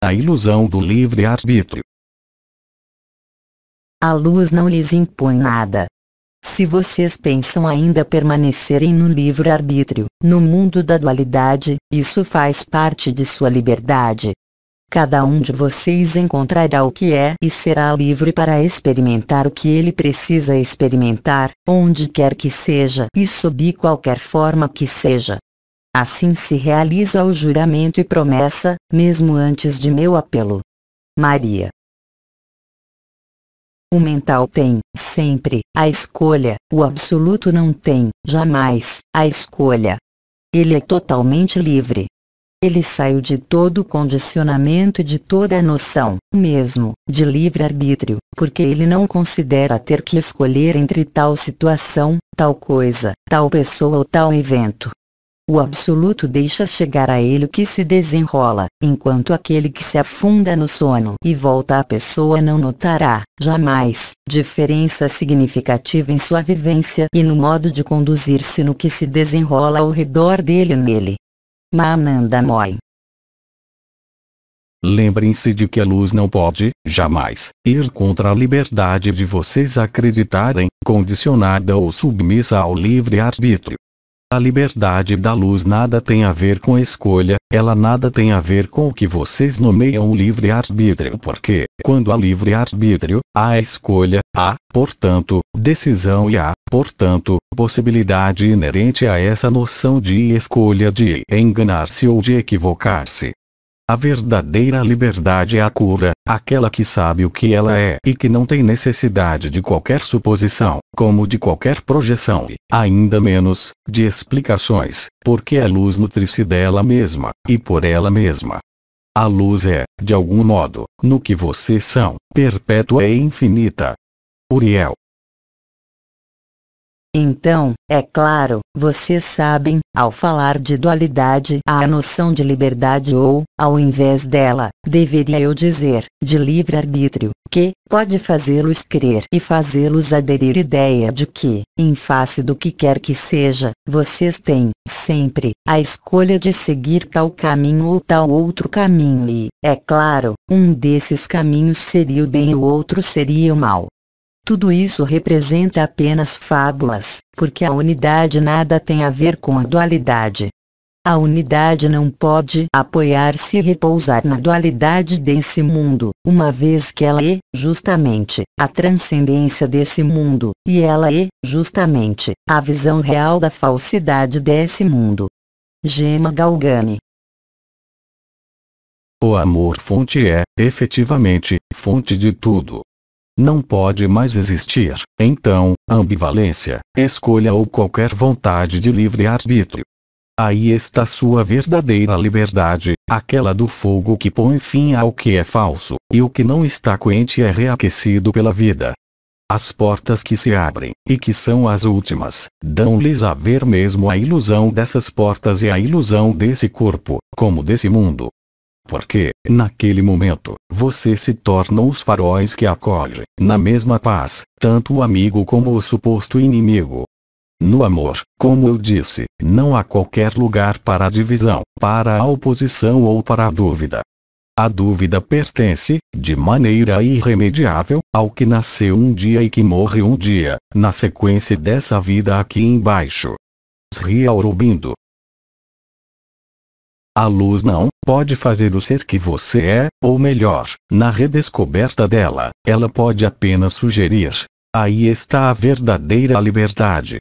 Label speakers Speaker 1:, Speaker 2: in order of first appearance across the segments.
Speaker 1: a ilusão do livre-arbítrio.
Speaker 2: A luz não lhes impõe nada. Se vocês pensam ainda permanecerem no livre-arbítrio, no mundo da dualidade, isso faz parte de sua liberdade. Cada um de vocês encontrará o que é e será livre para experimentar o que ele precisa experimentar, onde quer que seja e sob qualquer forma que seja. Assim se realiza o juramento e promessa, mesmo antes de meu apelo. Maria. O mental tem, sempre, a escolha, o absoluto não tem, jamais, a escolha. Ele é totalmente livre. Ele saiu de todo o condicionamento e de toda a noção, mesmo, de livre-arbítrio, porque ele não considera ter que escolher entre tal situação, tal coisa, tal pessoa ou tal evento. O absoluto deixa chegar a ele o que se desenrola, enquanto aquele que se afunda no sono e volta à pessoa não notará, jamais, diferença significativa em sua vivência e no modo de conduzir-se no que se desenrola ao redor dele e nele. Mahananda Moy.
Speaker 1: Lembrem-se de que a luz não pode, jamais, ir contra a liberdade de vocês acreditarem, condicionada ou submissa ao livre-arbítrio. A liberdade da luz nada tem a ver com escolha, ela nada tem a ver com o que vocês nomeiam livre-arbítrio, porque, quando há livre-arbítrio, há escolha, há, portanto, decisão e há, portanto, possibilidade inerente a essa noção de escolha de enganar-se ou de equivocar-se. A verdadeira liberdade é a cura, aquela que sabe o que ela é e que não tem necessidade de qualquer suposição, como de qualquer projeção e, ainda menos, de explicações, porque a luz nutre-se dela mesma, e por ela mesma. A luz é, de algum modo, no que vocês são, perpétua e infinita. Uriel.
Speaker 2: Então, é claro, vocês sabem, ao falar de dualidade há a noção de liberdade ou, ao invés dela, deveria eu dizer, de livre-arbítrio, que pode fazê-los crer e fazê-los aderir à ideia de que, em face do que quer que seja, vocês têm, sempre, a escolha de seguir tal caminho ou tal outro caminho e, é claro, um desses caminhos seria o bem e o outro seria o mal. Tudo isso representa apenas fábulas, porque a unidade nada tem a ver com a dualidade. A unidade não pode apoiar-se e repousar na dualidade desse mundo, uma vez que ela é, justamente, a transcendência desse mundo, e ela é, justamente, a visão real da falsidade desse mundo. Gema Galgani.
Speaker 1: O amor-fonte é, efetivamente, fonte de tudo. Não pode mais existir, então, ambivalência, escolha ou qualquer vontade de livre-arbítrio. Aí está sua verdadeira liberdade, aquela do fogo que põe fim ao que é falso, e o que não está quente é reaquecido pela vida. As portas que se abrem, e que são as últimas, dão-lhes a ver mesmo a ilusão dessas portas e a ilusão desse corpo, como desse mundo. Porque, naquele momento, você se tornam os faróis que acolhem, na mesma paz, tanto o amigo como o suposto inimigo. No amor, como eu disse, não há qualquer lugar para a divisão, para a oposição ou para a dúvida. A dúvida pertence, de maneira irremediável, ao que nasceu um dia e que morre um dia, na sequência dessa vida aqui embaixo. Sri Aurobindo. A luz não pode fazer o ser que você é, ou melhor, na redescoberta dela, ela pode apenas sugerir. Aí está a verdadeira liberdade.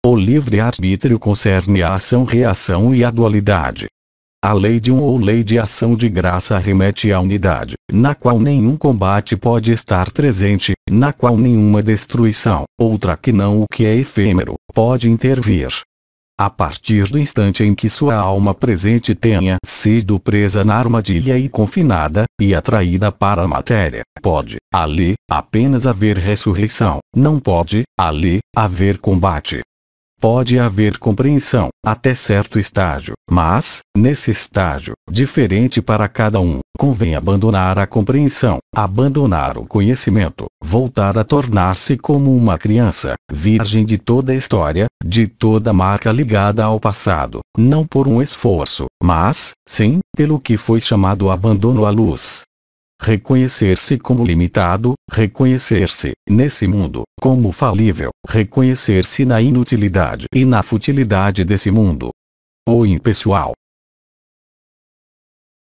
Speaker 1: O livre-arbítrio concerne a ação-reação e a dualidade. A lei de ou lei de ação de graça remete à unidade, na qual nenhum combate pode estar presente, na qual nenhuma destruição, outra que não o que é efêmero, pode intervir. A partir do instante em que sua alma presente tenha sido presa na armadilha e confinada, e atraída para a matéria, pode, ali, apenas haver ressurreição, não pode, ali, haver combate. Pode haver compreensão, até certo estágio, mas, nesse estágio, diferente para cada um, convém abandonar a compreensão, abandonar o conhecimento, voltar a tornar-se como uma criança, virgem de toda a história, de toda marca ligada ao passado, não por um esforço, mas, sim, pelo que foi chamado abandono à luz. Reconhecer-se como limitado, reconhecer-se, nesse mundo, como falível, reconhecer-se na inutilidade e na futilidade desse mundo. O impessoal.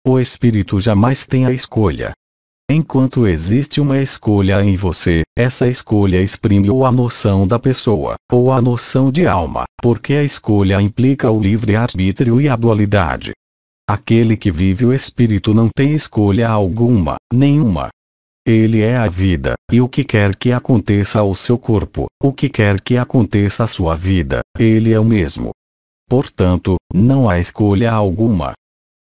Speaker 1: O espírito jamais tem a escolha. Enquanto existe uma escolha em você, essa escolha exprime ou a noção da pessoa, ou a noção de alma, porque a escolha implica o livre-arbítrio e a dualidade. Aquele que vive o espírito não tem escolha alguma, nenhuma. Ele é a vida, e o que quer que aconteça ao seu corpo, o que quer que aconteça à sua vida, ele é o mesmo. Portanto, não há escolha alguma.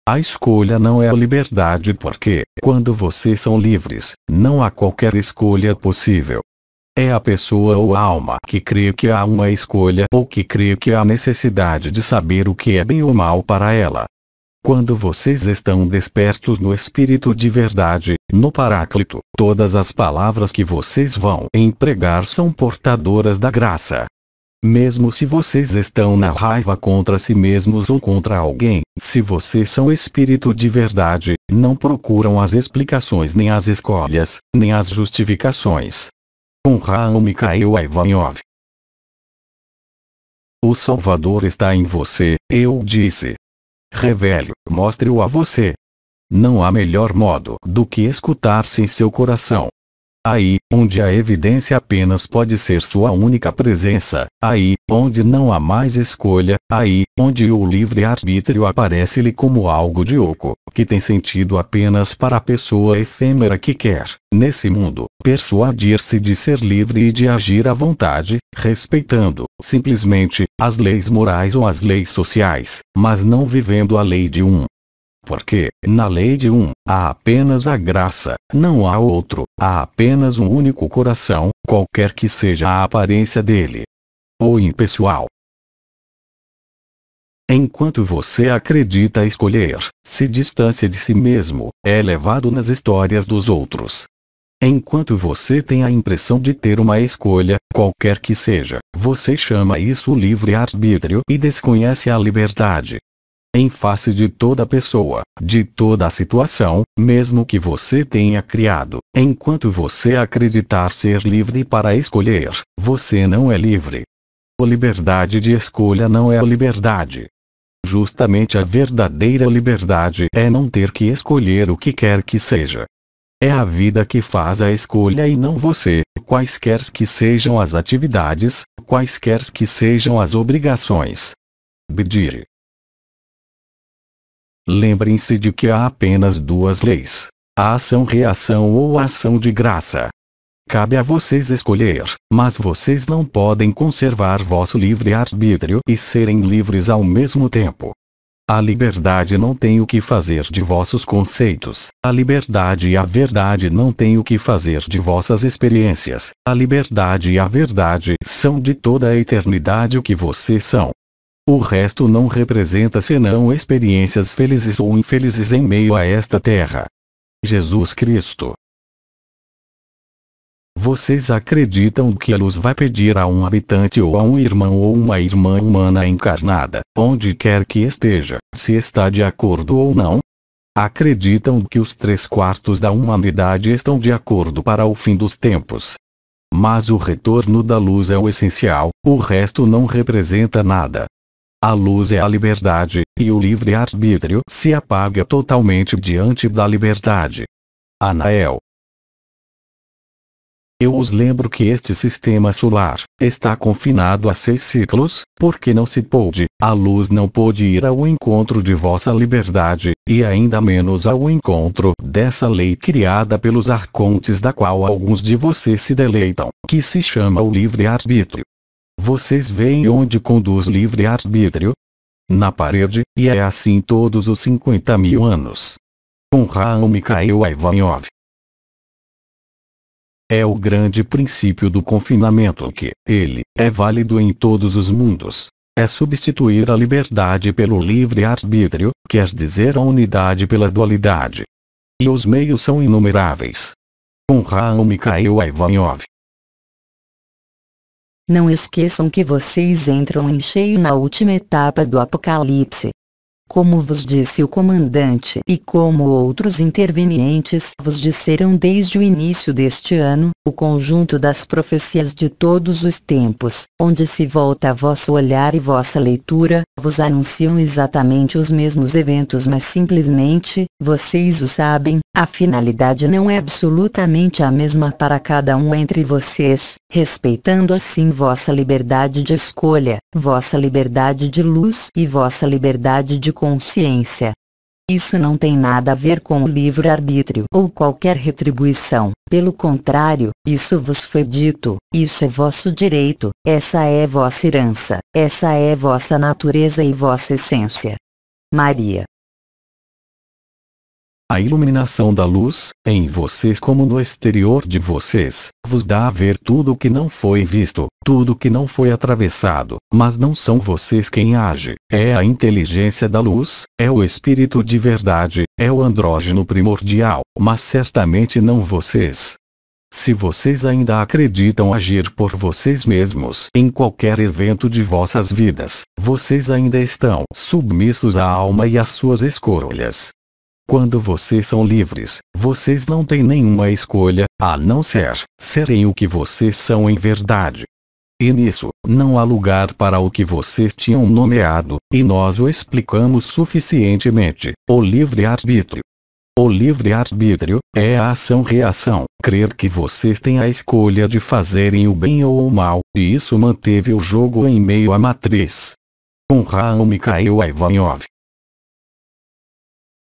Speaker 1: A escolha não é a liberdade porque, quando vocês são livres, não há qualquer escolha possível. É a pessoa ou a alma que crê que há uma escolha ou que crê que há necessidade de saber o que é bem ou mal para ela. Quando vocês estão despertos no Espírito de verdade, no Paráclito, todas as palavras que vocês vão empregar são portadoras da graça. Mesmo se vocês estão na raiva contra si mesmos ou contra alguém, se vocês são Espírito de verdade, não procuram as explicações nem as escolhas, nem as justificações. Com Raul Mikhail Ivanov. O Salvador está em você, eu disse. Revele, mostre-o a você. Não há melhor modo do que escutar-se em seu coração. Aí, onde a evidência apenas pode ser sua única presença, aí, onde não há mais escolha, aí, onde o livre-arbítrio aparece-lhe como algo de oco, que tem sentido apenas para a pessoa efêmera que quer, nesse mundo, persuadir-se de ser livre e de agir à vontade, respeitando, simplesmente, as leis morais ou as leis sociais, mas não vivendo a lei de um. Porque, na lei de um, há apenas a graça, não há outro, há apenas um único coração, qualquer que seja a aparência dele. O impessoal. Enquanto você acredita escolher, se distancia de si mesmo, é levado nas histórias dos outros. Enquanto você tem a impressão de ter uma escolha, qualquer que seja, você chama isso livre-arbítrio e desconhece a liberdade. Em face de toda pessoa, de toda a situação, mesmo que você tenha criado, enquanto você acreditar ser livre para escolher, você não é livre. A liberdade de escolha não é a liberdade. Justamente a verdadeira liberdade é não ter que escolher o que quer que seja. É a vida que faz a escolha e não você, quaisquer que sejam as atividades, quaisquer que sejam as obrigações. Bidire. Lembrem-se de que há apenas duas leis: a ação-reação ou a ação de graça. Cabe a vocês escolher, mas vocês não podem conservar vosso livre-arbítrio e serem livres ao mesmo tempo. A liberdade não tem o que fazer de vossos conceitos, a liberdade e a verdade não têm o que fazer de vossas experiências, a liberdade e a verdade são de toda a eternidade o que vocês são. O resto não representa senão experiências felizes ou infelizes em meio a esta terra. Jesus Cristo. Vocês acreditam que a luz vai pedir a um habitante ou a um irmão ou uma irmã humana encarnada, onde quer que esteja, se está de acordo ou não? Acreditam que os 3/4 da humanidade estão de acordo para o fim dos tempos. Mas o retorno da luz é o essencial, o resto não representa nada. A luz é a liberdade, e o livre-arbítrio se apaga totalmente diante da liberdade. Anael. Eu os lembro que este sistema solar está confinado a 6 ciclos, porque não se pôde, a luz não pôde ir ao encontro de vossa liberdade, e ainda menos ao encontro dessa lei criada pelos arcontes da qual alguns de vocês se deleitam, que se chama o livre-arbítrio. Vocês veem onde conduz livre-arbítrio? Na parede, e é assim todos os 50.000 anos. Com Raul Mikhail Ivanov. é o grande princípio do confinamento que, ele, é válido em todos os mundos. É substituir a liberdade pelo livre-arbítrio, quer dizer a unidade pela dualidade. E os meios são inumeráveis. Com Raul Mikhail Ivanov.
Speaker 2: Não esqueçam que vocês entram em cheio na última etapa do Apocalipse. Como vos disse o comandante e como outros intervenientes vos disseram desde o início deste ano, o conjunto das profecias de todos os tempos, onde se volta vosso olhar e vossa leitura, vos anunciam exatamente os mesmos eventos, mas simplesmente, vocês o sabem, a finalidade não é absolutamente a mesma para cada um entre vocês, respeitando assim vossa liberdade de escolha, vossa liberdade de luz e vossa liberdade de consciência. Isso não tem nada a ver com o livre-arbítrio ou qualquer retribuição, pelo contrário, isso vos foi dito, isso é vosso direito, essa é vossa herança, essa é vossa natureza e vossa essência. Maria.
Speaker 1: A iluminação da luz, em vocês como no exterior de vocês, vos dá a ver tudo o que não foi visto, tudo que não foi atravessado, mas não são vocês quem age, é a inteligência da luz, é o espírito de verdade, é o andrógeno primordial, mas certamente não vocês. Se vocês ainda acreditam agir por vocês mesmos em qualquer evento de vossas vidas, vocês ainda estão submissos à alma e às suas escolhas. Quando vocês são livres, vocês não têm nenhuma escolha, a não ser serem o que vocês são em verdade. E nisso, não há lugar para o que vocês tinham nomeado, e nós o explicamos suficientemente, o livre-arbítrio. O livre-arbítrio é a ação-reação, crer que vocês têm a escolha de fazerem o bem ou o mal, e isso manteve o jogo em meio à matriz. Com Raul Mikhail Ivanov.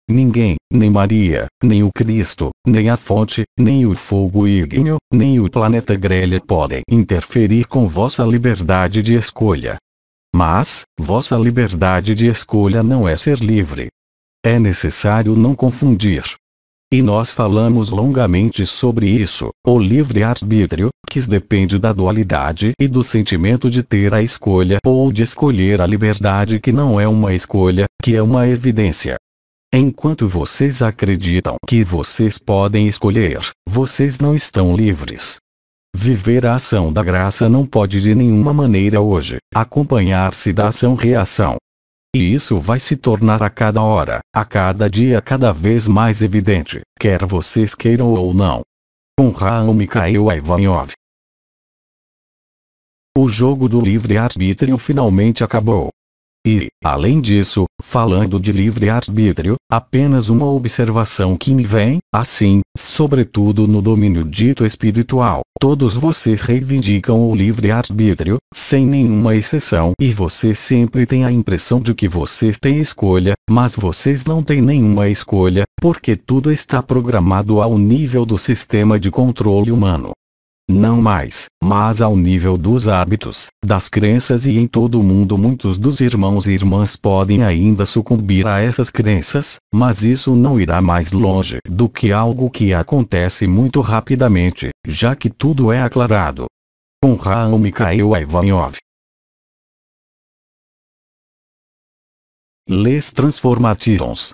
Speaker 1: Ninguém, nem Maria, nem o Cristo, nem a fonte, nem o fogo ígneo, nem o planeta grelha podem interferir com vossa liberdade de escolha. Mas, vossa liberdade de escolha não é ser livre. É necessário não confundir. E nós falamos longamente sobre isso, o livre-arbítrio, que depende da dualidade e do sentimento de ter a escolha ou de escolher a liberdade que não é uma escolha, que é uma evidência. Enquanto vocês acreditam que vocês podem escolher, vocês não estão livres. Viver a ação da graça não pode de nenhuma maneira hoje acompanhar-se da ação-reação. E isso vai se tornar a cada hora, a cada dia cada vez mais evidente, quer vocês queiram ou não. Com Raul Mikhail Ivanov. O jogo do livre-arbítrio finalmente acabou. E, além disso, falando de livre-arbítrio, apenas uma observação que me vem, assim, sobretudo no domínio dito espiritual, todos vocês reivindicam o livre-arbítrio, sem nenhuma exceção, e vocês sempre têm a impressão de que vocês têm escolha, mas vocês não têm nenhuma escolha, porque tudo está programado ao nível do sistema de controle humano. Não mais, mas ao nível dos hábitos, das crenças, e em todo o mundo muitos dos irmãos e irmãs podem ainda sucumbir a essas crenças, mas isso não irá mais longe do que algo que acontece muito rapidamente, já que tudo é aclarado. Com Raul Mikhail Ivanov. Les Transformations.